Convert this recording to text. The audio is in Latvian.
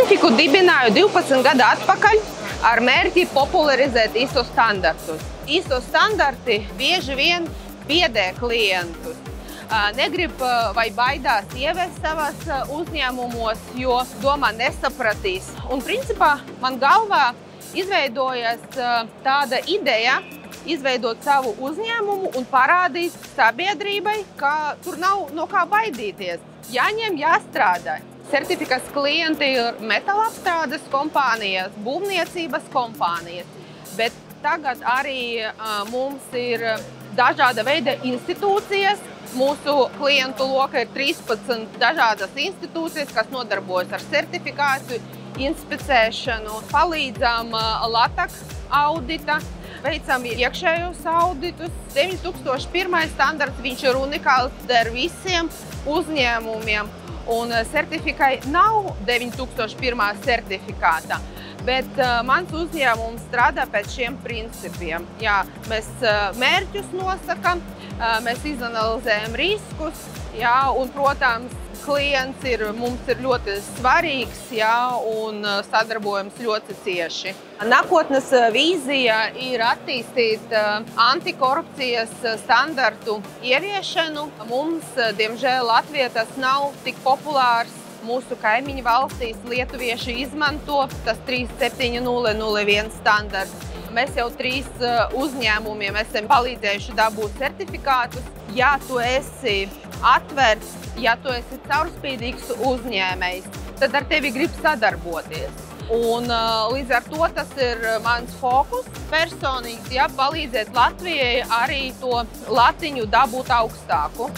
Certifiku dibināju 12 gadu atpakaļ ar mērķi popularizēt ISO standartus. ISO standarti bieži vien biedē klientus. Negrib vai baidās ievest savas uzņēmumos, jo domā nesapratīs. Un principā man galvā izveidojas tāda ideja izveidot savu uzņēmumu un parādīt sabiedrībai, ka tur nav no kā baidīties. Jāņem, jāstrādā. Certifikas klienti ir metālapstrādes kompānijas, būvniecības kompānijas, bet tagad arī mums ir dažāda veida institūcijas. Mūsu klientu loka ir 13 dažādas institūcijas, kas nodarbojas ar certifikāciju, inspicēšanu, palīdzam LATAK audita, veicam iekšējos auditus. 9001 standarts, viņš ir unikāls ar visiem uzņēmumiem, un certifikai nav 9001 certifikāta. Bet mans uzņēmums strādā pēc šiem principiem. Jā, mēs mērķus nosakam, mēs izanalizējam riskus, jā, un, protams, klients mums ir ļoti svarīgs, jā, un sadarbojams ļoti cieši. Nākotnes vīzija ir attīstīt antikorupcijas standartu ieviešanu. Mums, diemžēl, Latvijā tas nav tik populārs. Mūsu kaimiņu valstīs lietuvieši izmanto tas 37001 standarts. Mēs jau 3 uzņēmumiem esam palīdzējuši dabūt certifikātus. Ja tu esi atvērts, ja tu esi caurspīdīgs uzņēmējs, tad ar tevi grib sadarboties. Un līdz ar to tas ir mans fokus personīgs, ja palīdzēt Latvijai arī to latiņu dabūt augstāku.